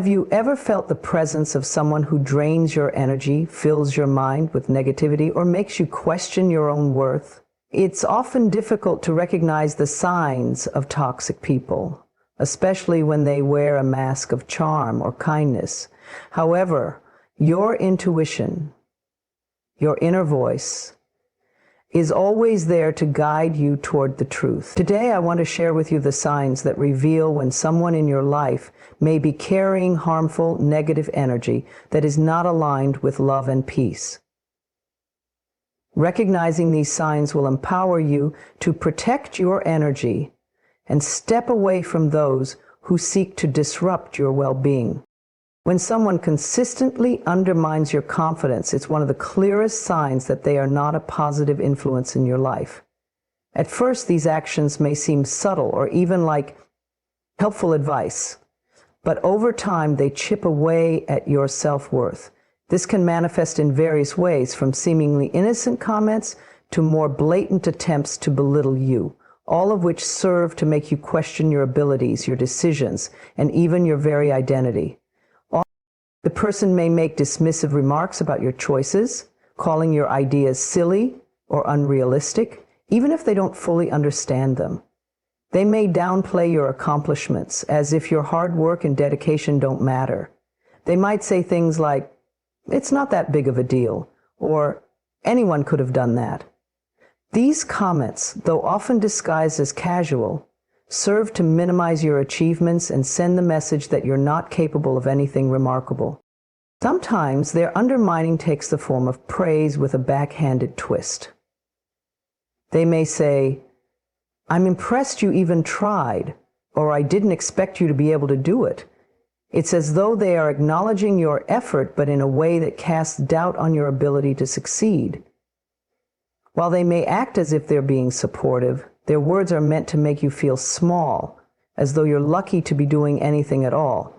Have you ever felt the presence of someone who drains your energy, fills your mind with negativity, or makes you question your own worth? It's often difficult to recognize the signs of toxic people, especially when they wear a mask of charm or kindness. However, your intuition, your inner voice, is always there to guide you toward the truth. Today, I want to share with you the signs that reveal when someone in your life may be carrying harmful, negative energy that is not aligned with love and peace. Recognizing these signs will empower you to protect your energy and step away from those who seek to disrupt your well-being. When someone consistently undermines your confidence, it's one of the clearest signs that they are not a positive influence in your life. At first, these actions may seem subtle or even like helpful advice, but over time they chip away at your self-worth. This can manifest in various ways, from seemingly innocent comments to more blatant attempts to belittle you, all of which serve to make you question your abilities, your decisions, and even your very identity. The person may make dismissive remarks about your choices, calling your ideas silly or unrealistic, even if they don't fully understand them. They may downplay your accomplishments as if your hard work and dedication don't matter. They might say things like, "It's not that big of a deal," or "Anyone could have done that." These comments, though often disguised as casual, serve to minimize your achievements and send the message that you're not capable of anything remarkable. Sometimes their undermining takes the form of praise with a backhanded twist. They may say, "I'm impressed you even tried," or "I didn't expect you to be able to do it." It's as though they are acknowledging your effort, but in a way that casts doubt on your ability to succeed. While they may act as if they're being supportive, their words are meant to make you feel small, as though you're lucky to be doing anything at all.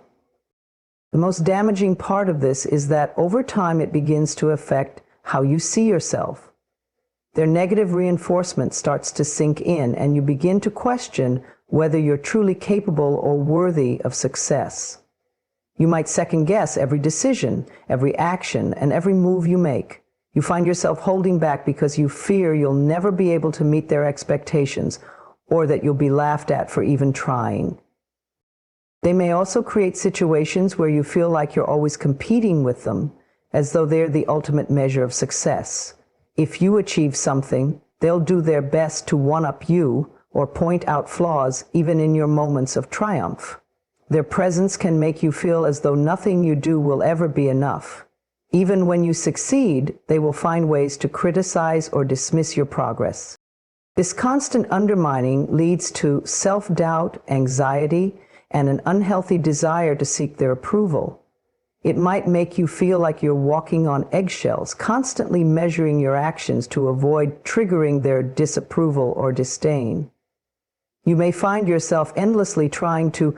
The most damaging part of this is that over time it begins to affect how you see yourself. Their negative reinforcement starts to sink in, and you begin to question whether you're truly capable or worthy of success. You might second-guess every decision, every action, and every move you make. You find yourself holding back because you fear you'll never be able to meet their expectations, or that you'll be laughed at for even trying. They may also create situations where you feel like you're always competing with them, as though they're the ultimate measure of success. If you achieve something, they'll do their best to one-up you or point out flaws even in your moments of triumph. Their presence can make you feel as though nothing you do will ever be enough. Even when you succeed, they will find ways to criticize or dismiss your progress. This constant undermining leads to self-doubt, anxiety, and an unhealthy desire to seek their approval. It might make you feel like you're walking on eggshells, constantly measuring your actions to avoid triggering their disapproval or disdain. You may find yourself endlessly trying to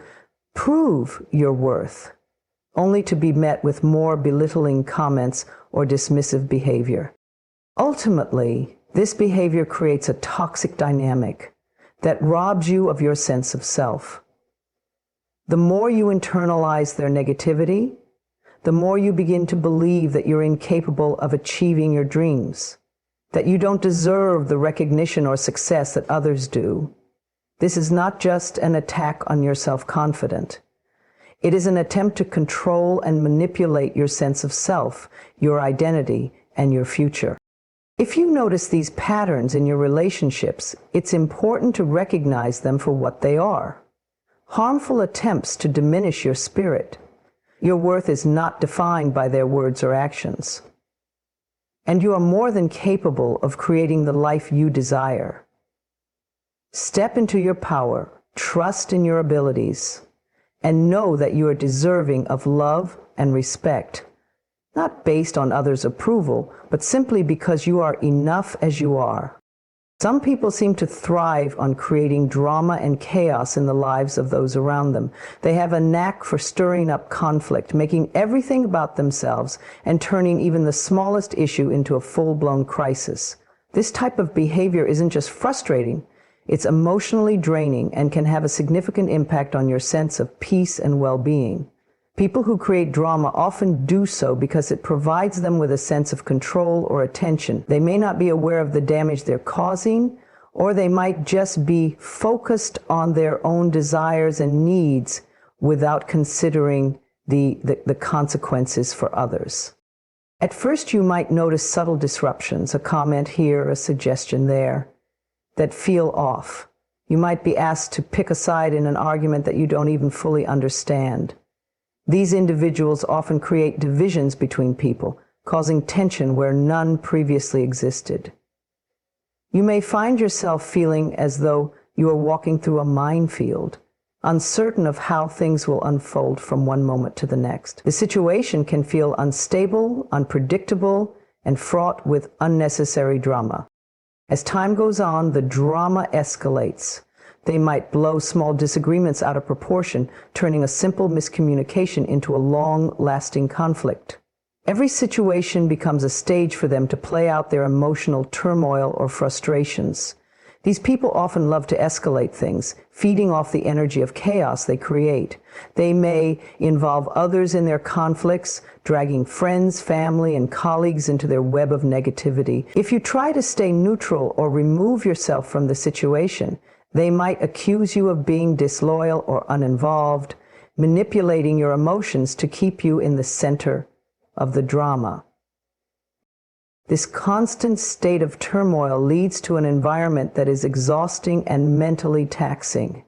prove your worth, only to be met with more belittling comments or dismissive behavior. Ultimately, this behavior creates a toxic dynamic that robs you of your sense of self. The more you internalize their negativity, the more you begin to believe that you're incapable of achieving your dreams, that you don't deserve the recognition or success that others do. This is not just an attack on your self-confidence. It is an attempt to control and manipulate your sense of self, your identity, and your future. If you notice these patterns in your relationships, it's important to recognize them for what they are: harmful attempts to diminish your spirit. Your worth is not defined by their words or actions, and you are more than capable of creating the life you desire. Step into your power, trust in your abilities, and know that you are deserving of love and respect, not based on others' approval, but simply because you are enough as you are. Some people seem to thrive on creating drama and chaos in the lives of those around them. They have a knack for stirring up conflict, making everything about themselves, and turning even the smallest issue into a full-blown crisis. This type of behavior isn't just frustrating, it's emotionally draining and can have a significant impact on your sense of peace and well-being. People who create drama often do so because it provides them with a sense of control or attention. They may not be aware of the damage they're causing, or they might just be focused on their own desires and needs without considering the consequences for others. At first, you might notice subtle disruptions, a comment here, a suggestion there, that feel off. You might be asked to pick a side in an argument that you don't even fully understand. These individuals often create divisions between people, causing tension where none previously existed. You may find yourself feeling as though you are walking through a minefield, uncertain of how things will unfold from one moment to the next. The situation can feel unstable, unpredictable, and fraught with unnecessary drama. As time goes on, the drama escalates. They might blow small disagreements out of proportion, turning a simple miscommunication into a long-lasting conflict. Every situation becomes a stage for them to play out their emotional turmoil or frustrations. These people often love to escalate things, feeding off the energy of chaos they create. They may involve others in their conflicts, dragging friends, family, and colleagues into their web of negativity. If you try to stay neutral or remove yourself from the situation, they might accuse you of being disloyal or uninvolved, manipulating your emotions to keep you in the center of the drama. This constant state of turmoil leads to an environment that is exhausting and mentally taxing.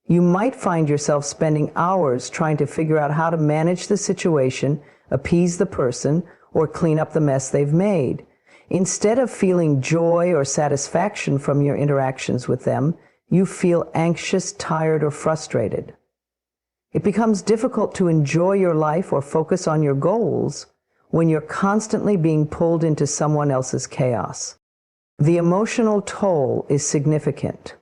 You might find yourself spending hours trying to figure out how to manage the situation, appease the person, or clean up the mess they've made. Instead of feeling joy or satisfaction from your interactions with them, you feel anxious, tired, or frustrated. It becomes difficult to enjoy your life or focus on your goals when you're constantly being pulled into someone else's chaos. The emotional toll is significant.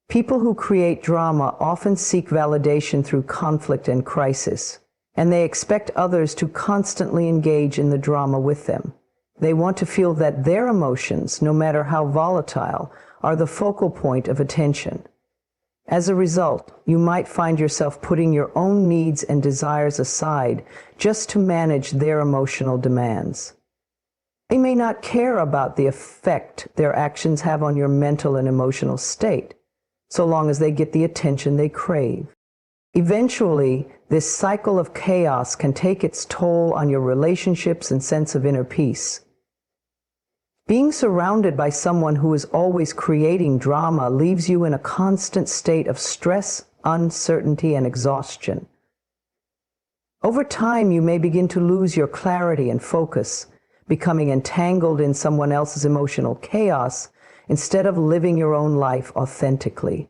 People who create drama often seek validation through conflict and crisis, and they expect others to constantly engage in the drama with them. They want to feel that their emotions, no matter how volatile, are the focal point of attention. As a result, you might find yourself putting your own needs and desires aside just to manage their emotional demands. They may not care about the effect their actions have on your mental and emotional state, so long as they get the attention they crave. Eventually, this cycle of chaos can take its toll on your relationships and sense of inner peace. Being surrounded by someone who is always creating drama leaves you in a constant state of stress, uncertainty, and exhaustion. Over time, you may begin to lose your clarity and focus, becoming entangled in someone else's emotional chaos instead of living your own life authentically.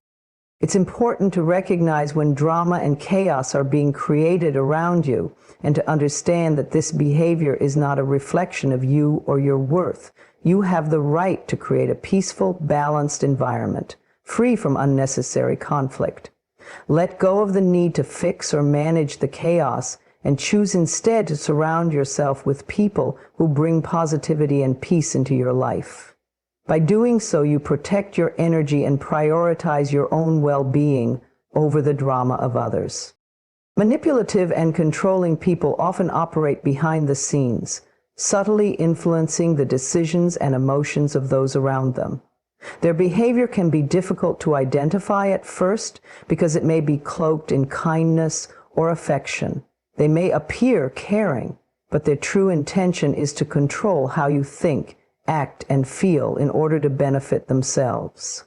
It's important to recognize when drama and chaos are being created around you and to understand that this behavior is not a reflection of you or your worth. You have the right to create a peaceful, balanced environment, free from unnecessary conflict. Let go of the need to fix or manage the chaos and choose instead to surround yourself with people who bring positivity and peace into your life. By doing so, you protect your energy and prioritize your own well-being over the drama of others. Manipulative and controlling people often operate behind the scenes, subtly influencing the decisions and emotions of those around them. Their behavior can be difficult to identify at first because it may be cloaked in kindness or affection. They may appear caring, but their true intention is to control how you think, act, and feel in order to benefit themselves.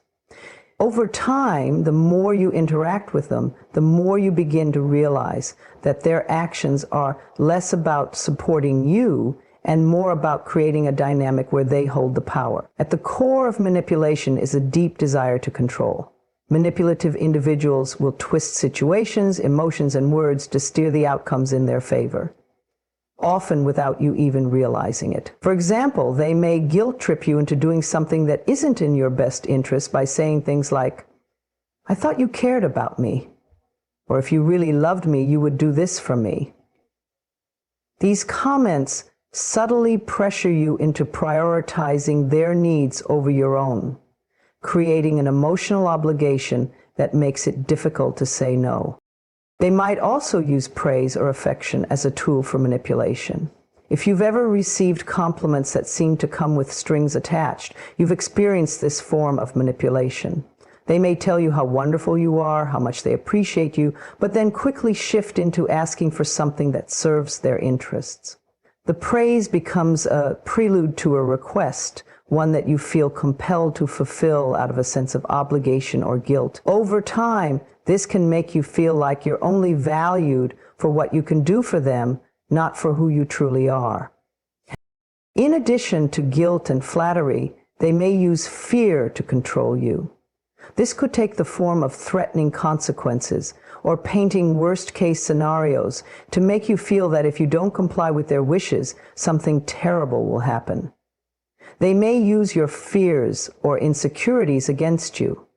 Over time, the more you interact with them, the more you begin to realize that their actions are less about supporting you and more about creating a dynamic where they hold the power. At the core of manipulation is a deep desire to control. Manipulative individuals will twist situations, emotions, and words to steer the outcomes in their favor, often without you even realizing it. For example, they may guilt trip you into doing something that isn't in your best interest by saying things like, "I thought you cared about me," or "If you really loved me, you would do this for me." These comments subtly pressure you into prioritizing their needs over your own, creating an emotional obligation that makes it difficult to say no. They might also use praise or affection as a tool for manipulation. If you've ever received compliments that seem to come with strings attached, you've experienced this form of manipulation. They may tell you how wonderful you are, how much they appreciate you, but then quickly shift into asking for something that serves their interests. The praise becomes a prelude to a request, one that you feel compelled to fulfill out of a sense of obligation or guilt. Over time, this can make you feel like you're only valued for what you can do for them, not for who you truly are. In addition to guilt and flattery, they may use fear to control you. This could take the form of threatening consequences or painting worst-case scenarios to make you feel that if you don't comply with their wishes, something terrible will happen. They may use your fears or insecurities against you,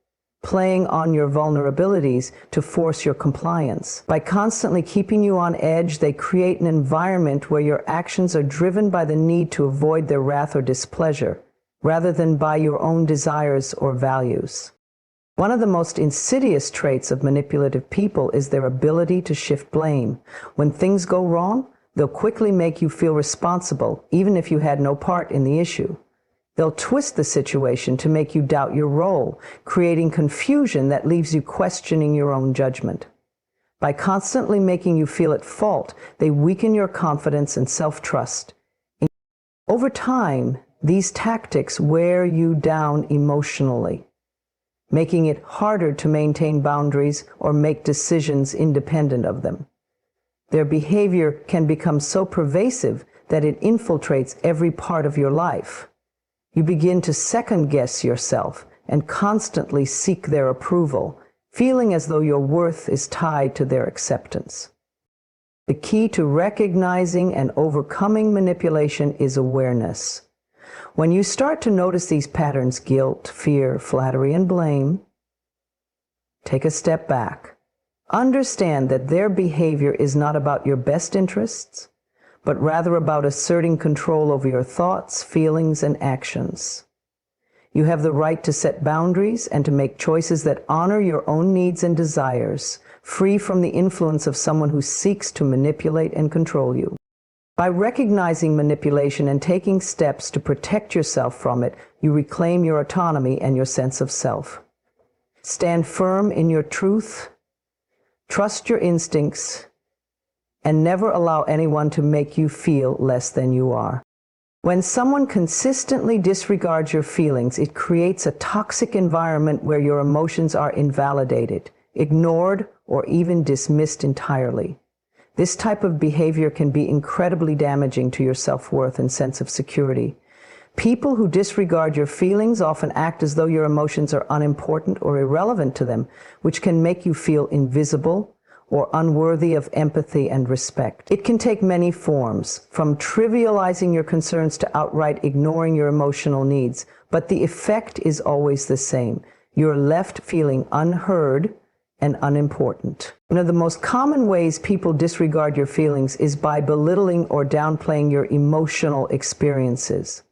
playing on your vulnerabilities to force your compliance. By constantly keeping you on edge, they create an environment where your actions are driven by the need to avoid their wrath or displeasure, rather than by your own desires or values. One of the most insidious traits of manipulative people is their ability to shift blame. When things go wrong, they'll quickly make you feel responsible, even if you had no part in the issue. They'll twist the situation to make you doubt your role, creating confusion that leaves you questioning your own judgment. By constantly making you feel at fault, they weaken your confidence and self-trust. Over time, these tactics wear you down emotionally, making it harder to maintain boundaries or make decisions independent of them. Their behavior can become so pervasive that it infiltrates every part of your life. You begin to second-guess yourself and constantly seek their approval, feeling as though your worth is tied to their acceptance. The key to recognizing and overcoming manipulation is awareness. When you start to notice these patterns, guilt, fear, flattery, and blame, take a step back. Understand that their behavior is not about your best interests, but rather about asserting control over your thoughts, feelings, and actions. You have the right to set boundaries and to make choices that honor your own needs and desires, free from the influence of someone who seeks to manipulate and control you. By recognizing manipulation and taking steps to protect yourself from it, you reclaim your autonomy and your sense of self. Stand firm in your truth, trust your instincts, and never allow anyone to make you feel less than you are. When someone consistently disregards your feelings, it creates a toxic environment where your emotions are invalidated, ignored, or even dismissed entirely. This type of behavior can be incredibly damaging to your self-worth and sense of security. People who disregard your feelings often act as though your emotions are unimportant or irrelevant to them, which can make you feel invisible or unworthy of empathy and respect. It can take many forms, from trivializing your concerns to outright ignoring your emotional needs, but the effect is always the same. You're left feeling unheard and unimportant. One of the most common ways people disregard your feelings is by belittling or downplaying your emotional experiences.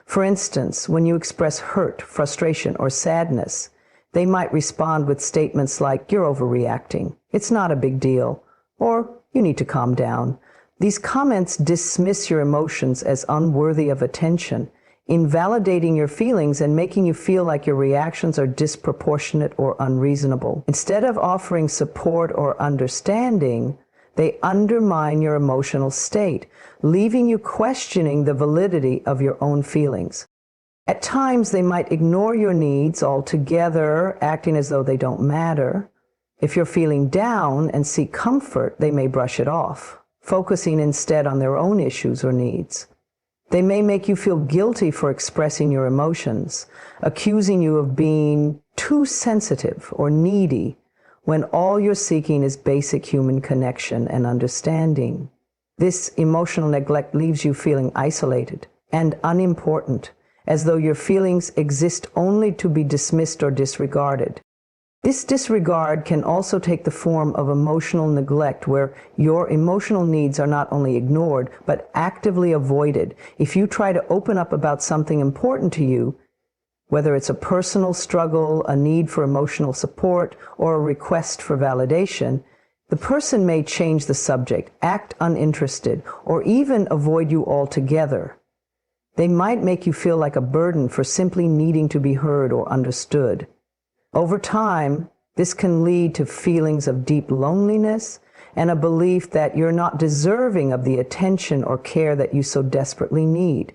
For instance, when you express hurt, frustration, or sadness, they might respond with statements like, "You're overreacting," "It's not a big deal," or "You need to calm down." These comments dismiss your emotions as unworthy of attention, invalidating your feelings and making you feel like your reactions are disproportionate or unreasonable. Instead of offering support or understanding, they undermine your emotional state, leaving you questioning the validity of your own feelings. At times, they might ignore your needs altogether, acting as though they don't matter. If you're feeling down and seek comfort, they may brush it off, focusing instead on their own issues or needs. They may make you feel guilty for expressing your emotions, accusing you of being too sensitive or needy, when all you're seeking is basic human connection and understanding. This emotional neglect leaves you feeling isolated and unimportant, as though your feelings exist only to be dismissed or disregarded. This disregard can also take the form of emotional neglect, where your emotional needs are not only ignored, but actively avoided. If you try to open up about something important to you, whether it's a personal struggle, a need for emotional support, or a request for validation, The person may change the subject, act uninterested, or even avoid you altogether. They might make you feel like a burden for simply needing to be heard or understood. Over time, this can lead to feelings of deep loneliness and a belief that you're not deserving of the attention or care that you so desperately need.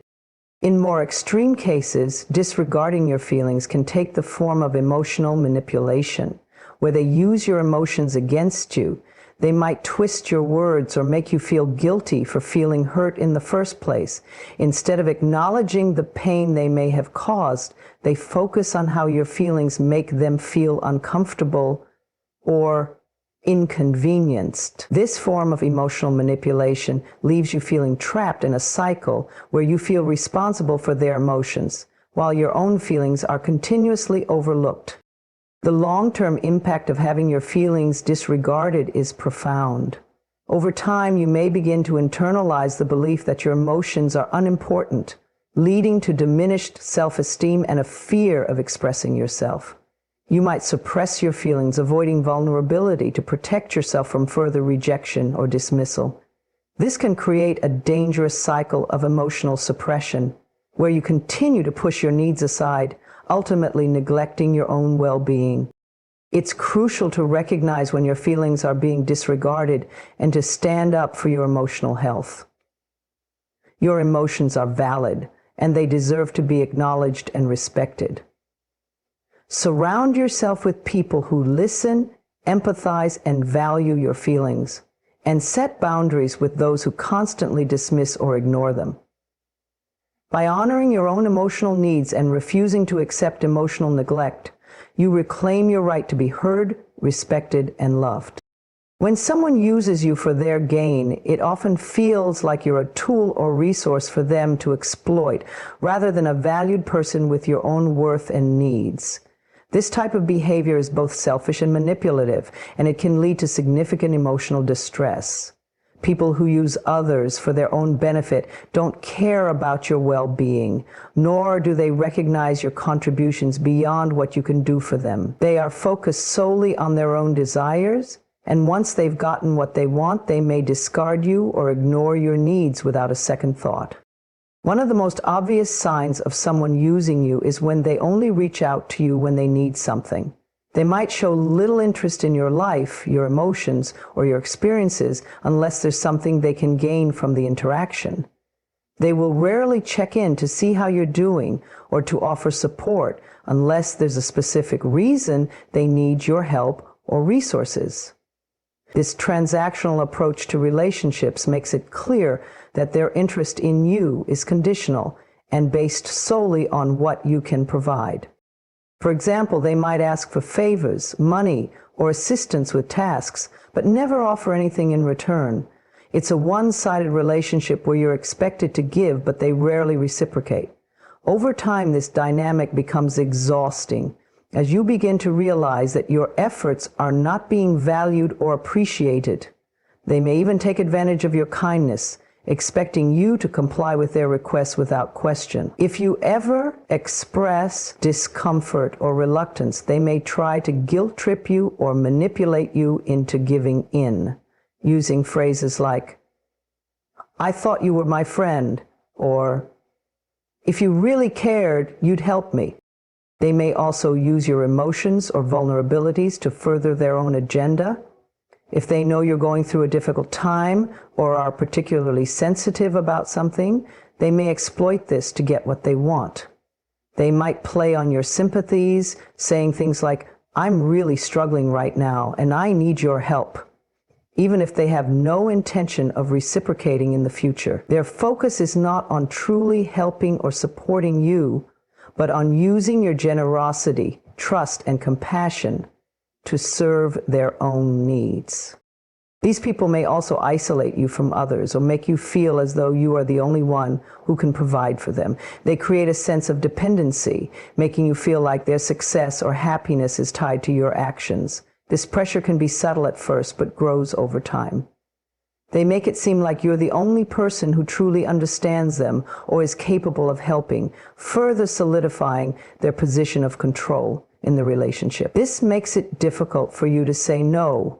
In more extreme cases, disregarding your feelings can take the form of emotional manipulation, where they use your emotions against you. They might twist your words or make you feel guilty for feeling hurt in the first place. Instead of acknowledging the pain they may have caused, they focus on how your feelings make them feel uncomfortable or inconvenienced. This form of emotional manipulation leaves you feeling trapped in a cycle where you feel responsible for their emotions, while your own feelings are continuously overlooked. The long-term impact of having your feelings disregarded is profound. Over time, you may begin to internalize the belief that your emotions are unimportant, leading to diminished self-esteem and a fear of expressing yourself. You might suppress your feelings, avoiding vulnerability to protect yourself from further rejection or dismissal. This can create a dangerous cycle of emotional suppression, where you continue to push your needs aside, ultimately neglecting your own well-being. It's crucial to recognize when your feelings are being disregarded and to stand up for your emotional health. Your emotions are valid, and they deserve to be acknowledged and respected. Surround yourself with people who listen, empathize, and value your feelings, and set boundaries with those who constantly dismiss or ignore them. By honoring your own emotional needs and refusing to accept emotional neglect, you reclaim your right to be heard, respected, and loved. When someone uses you for their gain, it often feels like you're a tool or resource for them to exploit, rather than a valued person with your own worth and needs. This type of behavior is both selfish and manipulative, and it can lead to significant emotional distress. People who use others for their own benefit don't care about your well-being, nor do they recognize your contributions beyond what you can do for them. They are focused solely on their own desires, and once they've gotten what they want, they may discard you or ignore your needs without a second thought. One of the most obvious signs of someone using you is when they only reach out to you when they need something. They might show little interest in your life, your emotions, or your experiences unless there's something they can gain from the interaction. They will rarely check in to see how you're doing or to offer support unless there's a specific reason they need your help or resources. This transactional approach to relationships makes it clear that their interest in you is conditional and based solely on what you can provide. For example, they might ask for favors, money, or assistance with tasks, but never offer anything in return. It's a one-sided relationship where you're expected to give, but they rarely reciprocate. Over time, this dynamic becomes exhausting as you begin to realize that your efforts are not being valued or appreciated. They may even take advantage of your kindness, expecting you to comply with their requests without question. If you ever express discomfort or reluctance, they may try to guilt-trip you or manipulate you into giving in, using phrases like, "I thought you were my friend," or, "If you really cared, you'd help me." They may also use your emotions or vulnerabilities to further their own agenda. If they know you're going through a difficult time or are particularly sensitive about something, they may exploit this to get what they want. They might play on your sympathies, saying things like, "I'm really struggling right now and I need your help," even if they have no intention of reciprocating in the future. Their focus is not on truly helping or supporting you, but on using your generosity, trust, and compassion to serve their own needs. These people may also isolate you from others or make you feel as though you are the only one who can provide for them. They create a sense of dependency, making you feel like their success or happiness is tied to your actions. This pressure can be subtle at first, but grows over time. They make it seem like you're the only person who truly understands them or is capable of helping, further solidifying their position of control in the relationship. This makes it difficult for you to say no,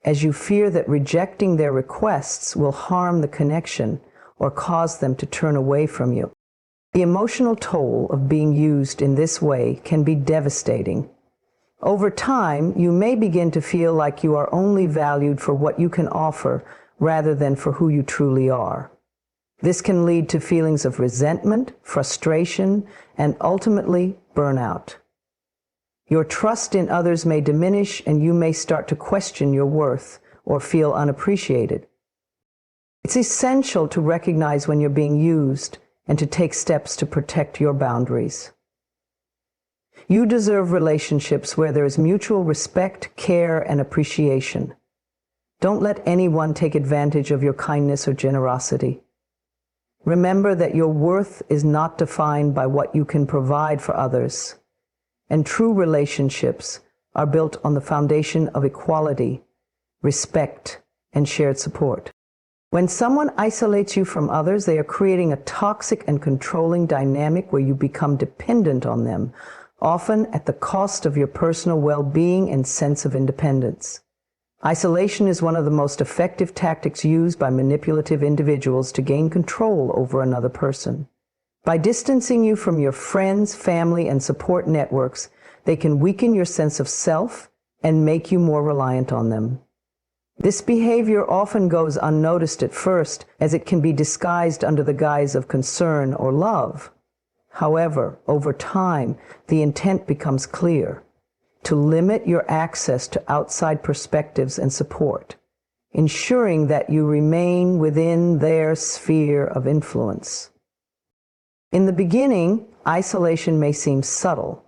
as you fear that rejecting their requests will harm the connection or cause them to turn away from you. The emotional toll of being used in this way can be devastating. Over time, you may begin to feel like you are only valued for what you can offer rather than for who you truly are. This can lead to feelings of resentment, frustration, and ultimately burnout. Your trust in others may diminish, and you may start to question your worth or feel unappreciated. It's essential to recognize when you're being used and to take steps to protect your boundaries. You deserve relationships where there is mutual respect, care, and appreciation. Don't let anyone take advantage of your kindness or generosity. Remember that your worth is not defined by what you can provide for others, and true relationships are built on the foundation of equality, respect, and shared support. When someone isolates you from others, they are creating a toxic and controlling dynamic where you become dependent on them, often at the cost of your personal well-being and sense of independence. Isolation is one of the most effective tactics used by manipulative individuals to gain control over another person. By distancing you from your friends, family, and support networks, they can weaken your sense of self and make you more reliant on them. This behavior often goes unnoticed at first, as it can be disguised under the guise of concern or love. However, over time, the intent becomes clear: to limit your access to outside perspectives and support, ensuring that you remain within their sphere of influence. In the beginning, isolation may seem subtle.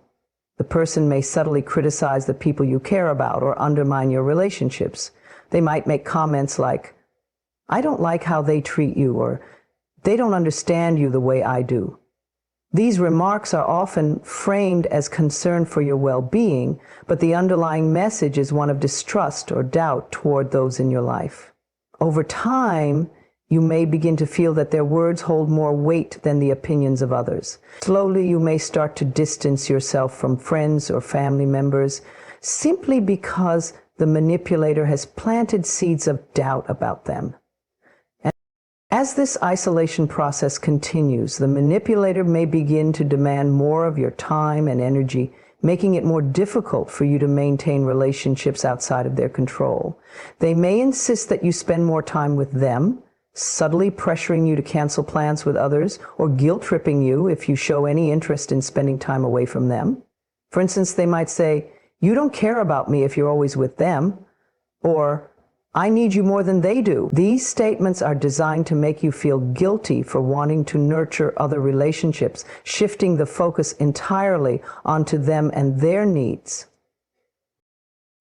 The person may subtly criticize the people you care about or undermine your relationships. They might make comments like, "I don't like how they treat you," or "They don't understand you the way I do." These remarks are often framed as concern for your well-being, but the underlying message is one of distrust or doubt toward those in your life. Over time, you may begin to feel that their words hold more weight than the opinions of others. Slowly, you may start to distance yourself from friends or family members simply because the manipulator has planted seeds of doubt about them. As this isolation process continues, the manipulator may begin to demand more of your time and energy, making it more difficult for you to maintain relationships outside of their control. They may insist that you spend more time with them, subtly pressuring you to cancel plans with others, or guilt-tripping you if you show any interest in spending time away from them. For instance, they might say, "You don't care about me if you're always with them," or "I need you more than they do." These statements are designed to make you feel guilty for wanting to nurture other relationships, shifting the focus entirely onto them and their needs.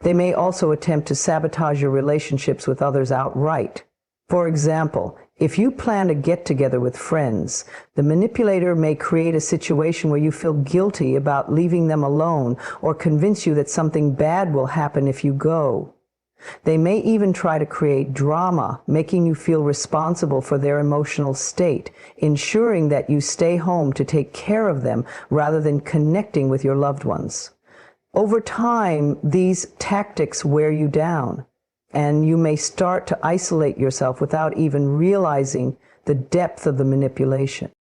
They may also attempt to sabotage your relationships with others outright. For example, if you plan a get-together with friends, the manipulator may create a situation where you feel guilty about leaving them alone, or convince you that something bad will happen if you go. They may even try to create drama, making you feel responsible for their emotional state, ensuring that you stay home to take care of them rather than connecting with your loved ones. Over time, these tactics wear you down, and you may start to isolate yourself without even realizing the depth of the manipulation.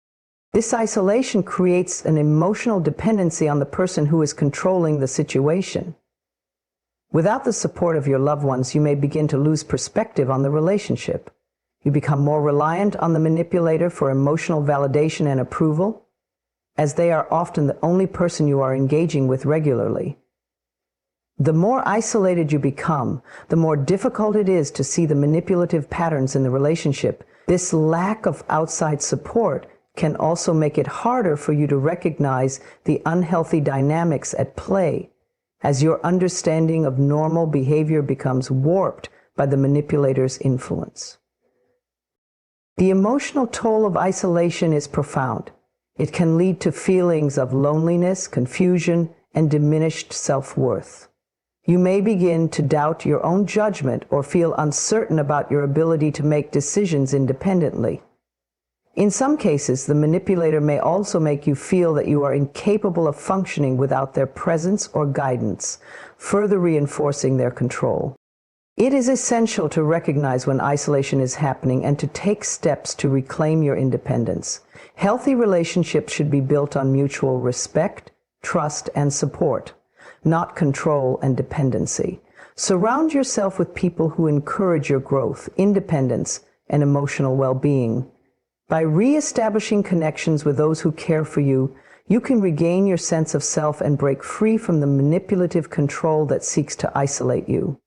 This isolation creates an emotional dependency on the person who is controlling the situation. Without the support of your loved ones, you may begin to lose perspective on the relationship. You become more reliant on the manipulator for emotional validation and approval, as they are often the only person you are engaging with regularly. The more isolated you become, the more difficult it is to see the manipulative patterns in the relationship. This lack of outside support can also make it harder for you to recognize the unhealthy dynamics at play, as your understanding of normal behavior becomes warped by the manipulator's influence. The emotional toll of isolation is profound. It can lead to feelings of loneliness, confusion, and diminished self-worth. You may begin to doubt your own judgment or feel uncertain about your ability to make decisions independently. In some cases, the manipulator may also make you feel that you are incapable of functioning without their presence or guidance, further reinforcing their control. It is essential to recognize when isolation is happening and to take steps to reclaim your independence. Healthy relationships should be built on mutual respect, trust, and support, not control and dependency. Surround yourself with people who encourage your growth, independence, and emotional well-being. By re-establishing connections with those who care for you, you can regain your sense of self and break free from the manipulative control that seeks to isolate you.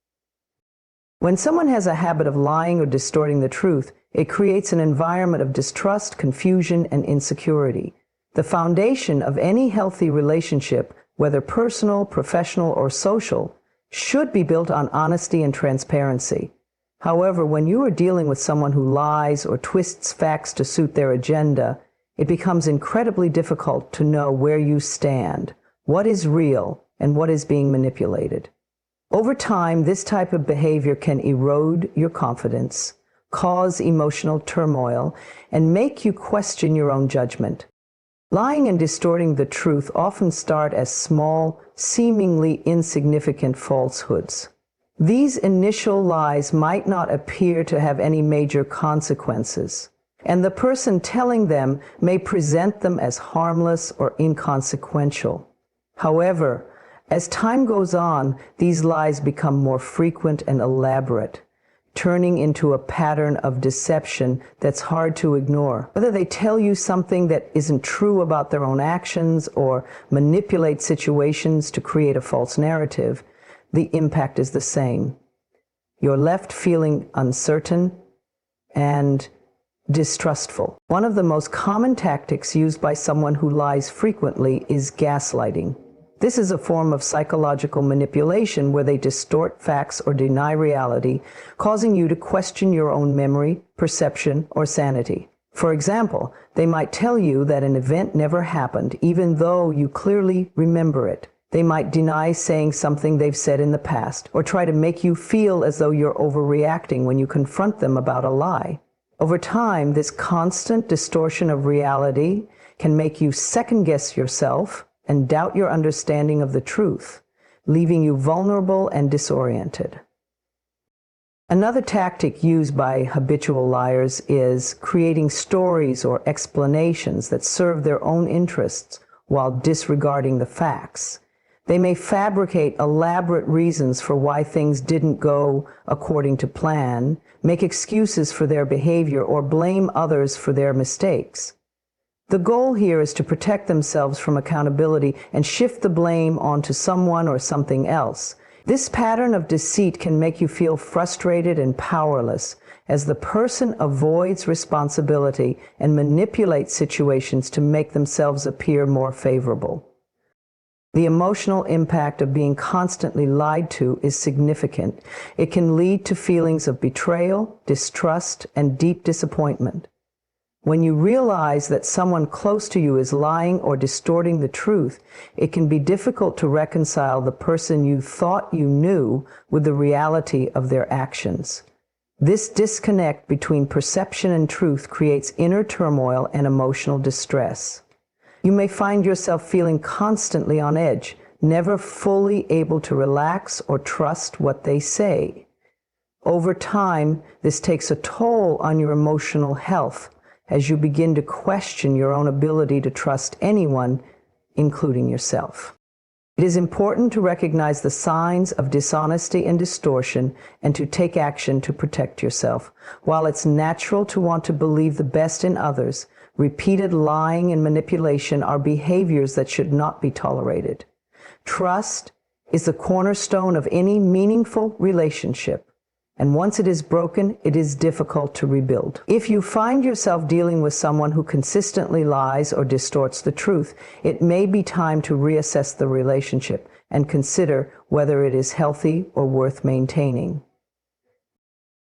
When someone has a habit of lying or distorting the truth, it creates an environment of distrust, confusion, and insecurity. The foundation of any healthy relationship, whether personal, professional, or social, should be built on honesty and transparency. However, when you are dealing with someone who lies or twists facts to suit their agenda, it becomes incredibly difficult to know where you stand, what is real, and what is being manipulated. Over time, this type of behavior can erode your confidence, cause emotional turmoil, and make you question your own judgment. Lying and distorting the truth often start as small, seemingly insignificant falsehoods. These initial lies might not appear to have any major consequences, and the person telling them may present them as harmless or inconsequential. However, as time goes on, these lies become more frequent and elaborate, turning into a pattern of deception that's hard to ignore. Whether they tell you something that isn't true about their own actions or manipulate situations to create a false narrative, the impact is the same. You're left feeling uncertain and distrustful. One of the most common tactics used by someone who lies frequently is gaslighting. This is a form of psychological manipulation where they distort facts or deny reality, causing you to question your own memory, perception, or sanity. For example, they might tell you that an event never happened, even though you clearly remember it. They might deny saying something they've said in the past, or try to make you feel as though you're overreacting when you confront them about a lie. Over time, this constant distortion of reality can make you second-guess yourself and doubt your understanding of the truth, leaving you vulnerable and disoriented. Another tactic used by habitual liars is creating stories or explanations that serve their own interests while disregarding the facts. They may fabricate elaborate reasons for why things didn't go according to plan, make excuses for their behavior, or blame others for their mistakes. The goal here is to protect themselves from accountability and shift the blame onto someone or something else. This pattern of deceit can make you feel frustrated and powerless as the person avoids responsibility and manipulates situations to make themselves appear more favorable. The emotional impact of being constantly lied to is significant. It can lead to feelings of betrayal, distrust, and deep disappointment. When you realize that someone close to you is lying or distorting the truth, it can be difficult to reconcile the person you thought you knew with the reality of their actions. This disconnect between perception and truth creates inner turmoil and emotional distress. You may find yourself feeling constantly on edge, never fully able to relax or trust what they say. Over time, this takes a toll on your emotional health, as you begin to question your own ability to trust anyone, including yourself. It is important to recognize the signs of dishonesty and distortion and to take action to protect yourself. While it's natural to want to believe the best in others, repeated lying and manipulation are behaviors that should not be tolerated. Trust is the cornerstone of any meaningful relationship. And once it is broken, it is difficult to rebuild. If you find yourself dealing with someone who consistently lies or distorts the truth, it may be time to reassess the relationship and consider whether it is healthy or worth maintaining.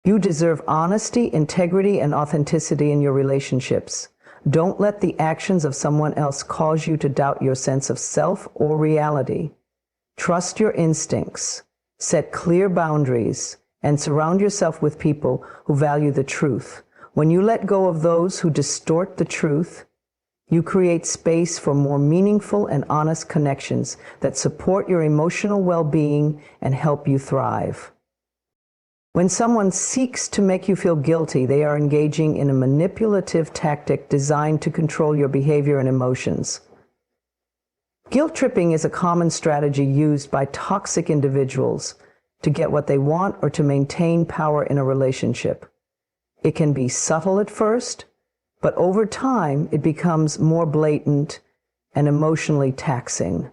You deserve honesty, integrity, and authenticity in your relationships. Don't let the actions of someone else cause you to doubt your sense of self or reality. Trust your instincts, set clear boundaries, and surround yourself with people who value the truth. When you let go of those who distort the truth, you create space for more meaningful and honest connections that support your emotional well-being and help you thrive. When someone seeks to make you feel guilty, they are engaging in a manipulative tactic designed to control your behavior and emotions. Guilt tripping is a common strategy used by toxic individuals to get what they want or to maintain power in a relationship. It can be subtle at first, but over time it becomes more blatant and emotionally taxing.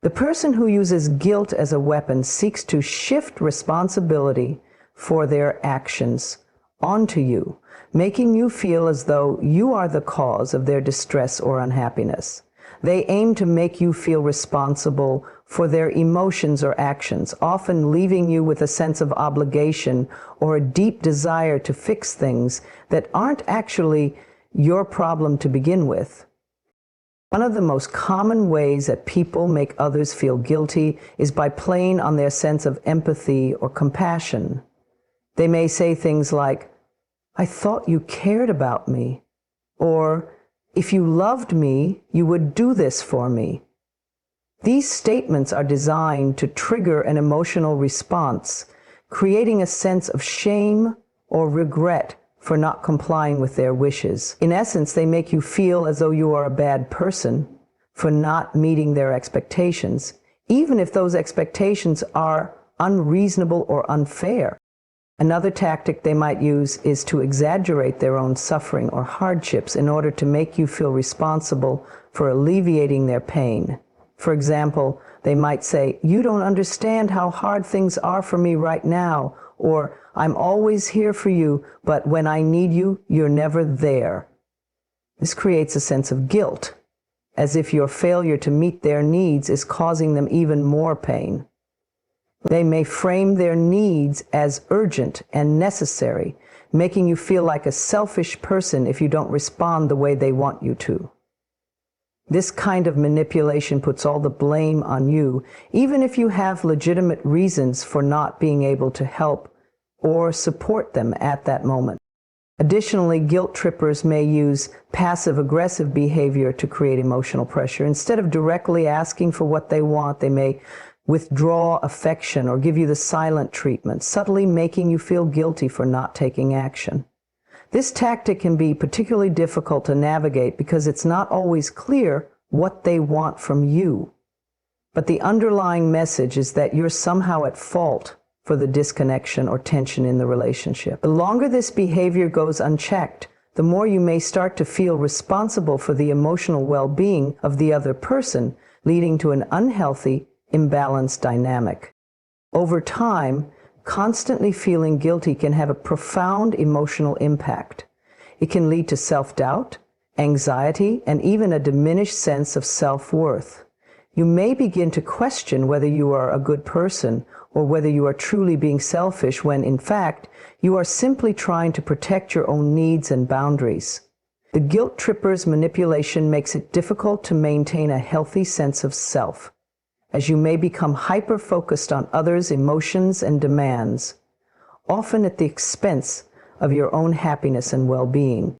The person who uses guilt as a weapon seeks to shift responsibility for their actions onto you, making you feel as though you are the cause of their distress or unhappiness. They aim to make you feel responsible for their emotions or actions, often leaving you with a sense of obligation or a deep desire to fix things that aren't actually your problem to begin with. One of the most common ways that people make others feel guilty is by playing on their sense of empathy or compassion. They may say things like, "I thought you cared about me," or "If you loved me, you would do this for me." These statements are designed to trigger an emotional response, creating a sense of shame or regret for not complying with their wishes. In essence, they make you feel as though you are a bad person for not meeting their expectations, even if those expectations are unreasonable or unfair. Another tactic they might use is to exaggerate their own suffering or hardships in order to make you feel responsible for alleviating their pain. For example, they might say, "You don't understand how hard things are for me right now," or "I'm always here for you, but when I need you, you're never there." This creates a sense of guilt, as if your failure to meet their needs is causing them even more pain. They may frame their needs as urgent and necessary, making you feel like a selfish person if you don't respond the way they want you to. This kind of manipulation puts all the blame on you, even if you have legitimate reasons for not being able to help or support them at that moment. Additionally, guilt trippers may use passive-aggressive behavior to create emotional pressure. Instead of directly asking for what they want, they may withdraw affection or give you the silent treatment, subtly making you feel guilty for not taking action. This tactic can be particularly difficult to navigate because it's not always clear what they want from you. But the underlying message is that you're somehow at fault for the disconnection or tension in the relationship. The longer this behavior goes unchecked, the more you may start to feel responsible for the emotional well-being of the other person, leading to an unhealthy, imbalanced dynamic. Over time, constantly feeling guilty can have a profound emotional impact. It can lead to self-doubt, anxiety, and even a diminished sense of self-worth. You may begin to question whether you are a good person or whether you are truly being selfish when, in fact, you are simply trying to protect your own needs and boundaries. The guilt tripper's manipulation makes it difficult to maintain a healthy sense of self, as you may become hyper-focused on others' emotions and demands, often at the expense of your own happiness and well-being.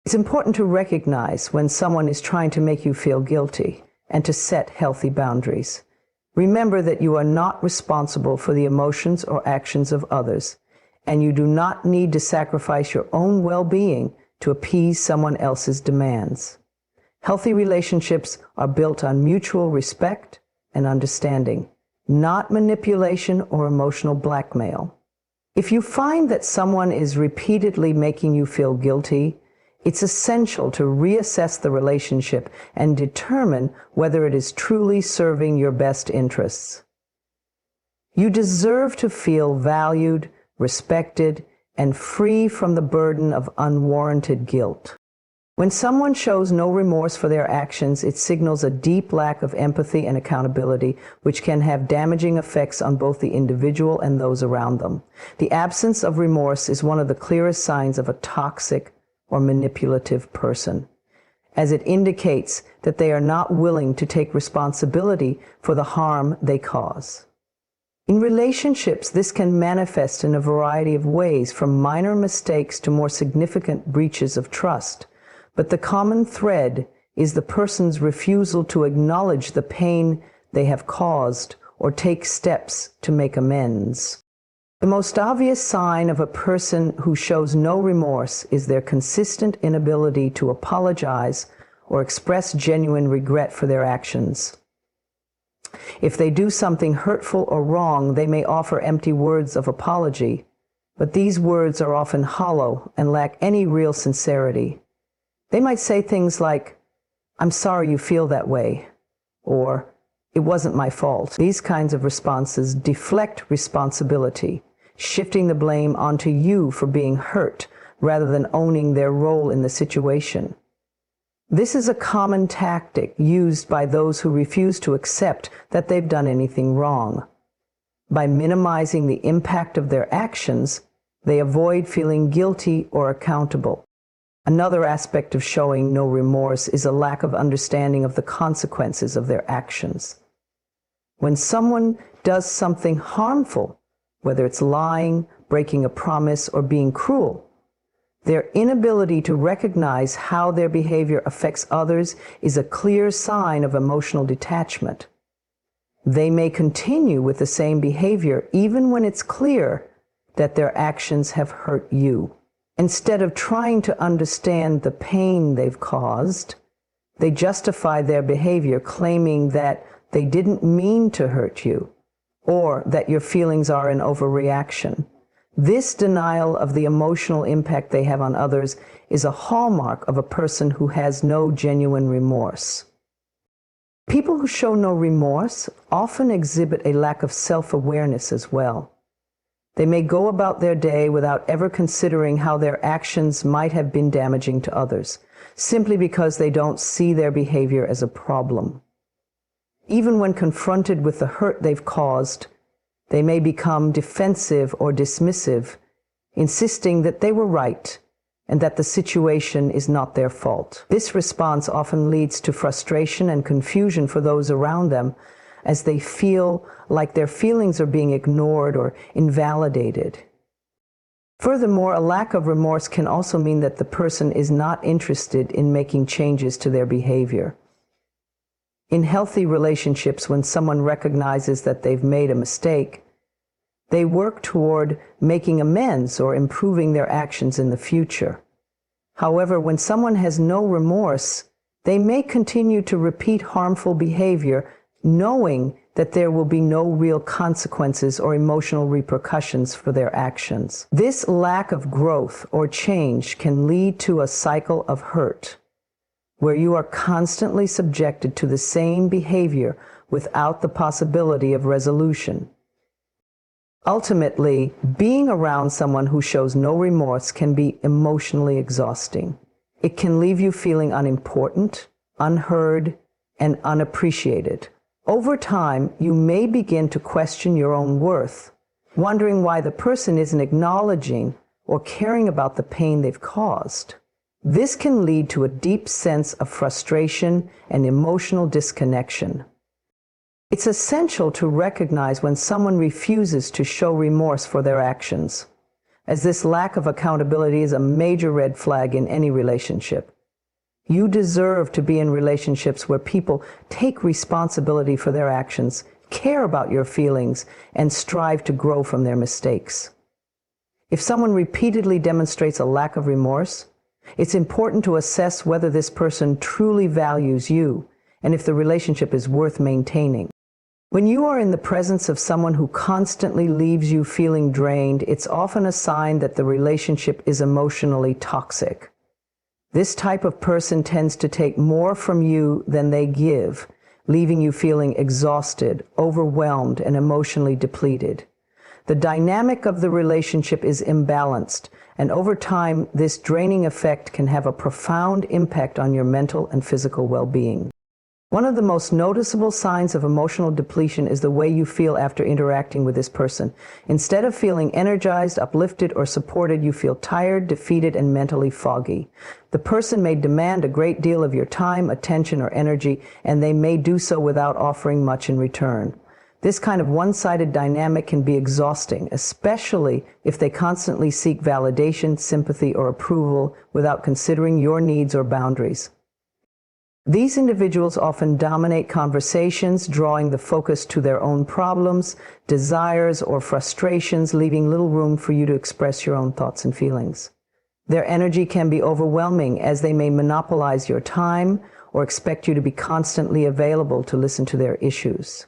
It's important to recognize when someone is trying to make you feel guilty and to set healthy boundaries. Remember that you are not responsible for the emotions or actions of others, and you do not need to sacrifice your own well-being to appease someone else's demands. Healthy relationships are built on mutual respect and understanding, not manipulation or emotional blackmail. If you find that someone is repeatedly making you feel guilty, it's essential to reassess the relationship and determine whether it is truly serving your best interests. You deserve to feel valued, respected, and free from the burden of unwarranted guilt. When someone shows no remorse for their actions, it signals a deep lack of empathy and accountability, which can have damaging effects on both the individual and those around them. The absence of remorse is one of the clearest signs of a toxic or manipulative person, as it indicates that they are not willing to take responsibility for the harm they cause. In relationships, this can manifest in a variety of ways, from minor mistakes to more significant breaches of trust. But the common thread is the person's refusal to acknowledge the pain they have caused or take steps to make amends. The most obvious sign of a person who shows no remorse is their consistent inability to apologize or express genuine regret for their actions. If they do something hurtful or wrong, they may offer empty words of apology, but these words are often hollow and lack any real sincerity. They might say things like, "I'm sorry you feel that way," or "It wasn't my fault." These kinds of responses deflect responsibility, shifting the blame onto you for being hurt rather than owning their role in the situation. This is a common tactic used by those who refuse to accept that they've done anything wrong. By minimizing the impact of their actions, they avoid feeling guilty or accountable. Another aspect of showing no remorse is a lack of understanding of the consequences of their actions. When someone does something harmful, whether it's lying, breaking a promise, or being cruel, their inability to recognize how their behavior affects others is a clear sign of emotional detachment. They may continue with the same behavior even when it's clear that their actions have hurt you. Instead of trying to understand the pain they've caused, they justify their behavior, claiming that they didn't mean to hurt you, or that your feelings are an overreaction. This denial of the emotional impact they have on others is a hallmark of a person who has no genuine remorse. People who show no remorse often exhibit a lack of self-awareness as well. They may go about their day without ever considering how their actions might have been damaging to others, simply because they don't see their behavior as a problem. Even when confronted with the hurt they've caused, they may become defensive or dismissive, insisting that they were right and that the situation is not their fault. This response often leads to frustration and confusion for those around them, as they feel like their feelings are being ignored or invalidated. Furthermore, a lack of remorse can also mean that the person is not interested in making changes to their behavior. In healthy relationships, when someone recognizes that they've made a mistake, they work toward making amends or improving their actions in the future. However, when someone has no remorse, they may continue to repeat harmful behavior, knowing that there will be no real consequences or emotional repercussions for their actions. This lack of growth or change can lead to a cycle of hurt, where you are constantly subjected to the same behavior without the possibility of resolution. Ultimately, being around someone who shows no remorse can be emotionally exhausting. It can leave you feeling unimportant, unheard, and unappreciated. Over time, you may begin to question your own worth, wondering why the person isn't acknowledging or caring about the pain they've caused. This can lead to a deep sense of frustration and emotional disconnection. It's essential to recognize when someone refuses to show remorse for their actions, as this lack of accountability is a major red flag in any relationship. You deserve to be in relationships where people take responsibility for their actions, care about your feelings, and strive to grow from their mistakes. If someone repeatedly demonstrates a lack of remorse, it's important to assess whether this person truly values you and if the relationship is worth maintaining. When you are in the presence of someone who constantly leaves you feeling drained, it's often a sign that the relationship is emotionally toxic. This type of person tends to take more from you than they give, leaving you feeling exhausted, overwhelmed, and emotionally depleted. The dynamic of the relationship is imbalanced, and over time, this draining effect can have a profound impact on your mental and physical well-being. One of the most noticeable signs of emotional depletion is the way you feel after interacting with this person. Instead of feeling energized, uplifted, or supported, you feel tired, defeated, and mentally foggy. The person may demand a great deal of your time, attention, or energy, and they may do so without offering much in return. This kind of one-sided dynamic can be exhausting, especially if they constantly seek validation, sympathy, or approval without considering your needs or boundaries. These individuals often dominate conversations, drawing the focus to their own problems, desires, or frustrations, leaving little room for you to express your own thoughts and feelings. Their energy can be overwhelming, as they may monopolize your time or expect you to be constantly available to listen to their issues.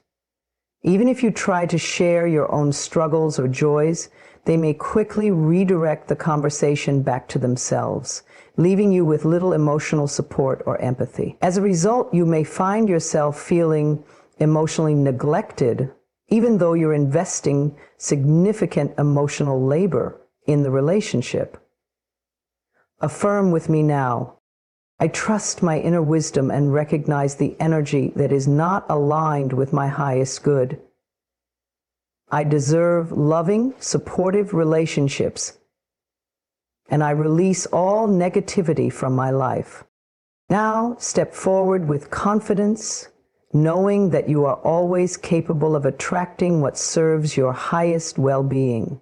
Even if you try to share your own struggles or joys, they may quickly redirect the conversation back to themselves, leaving you with little emotional support or empathy. As a result, you may find yourself feeling emotionally neglected, even though you're investing significant emotional labor in the relationship. Affirm with me now. I trust my inner wisdom and recognize the energy that is not aligned with my highest good. I deserve loving, supportive relationships, and I release all negativity from my life. Now, step forward with confidence, knowing that you are always capable of attracting what serves your highest well-being.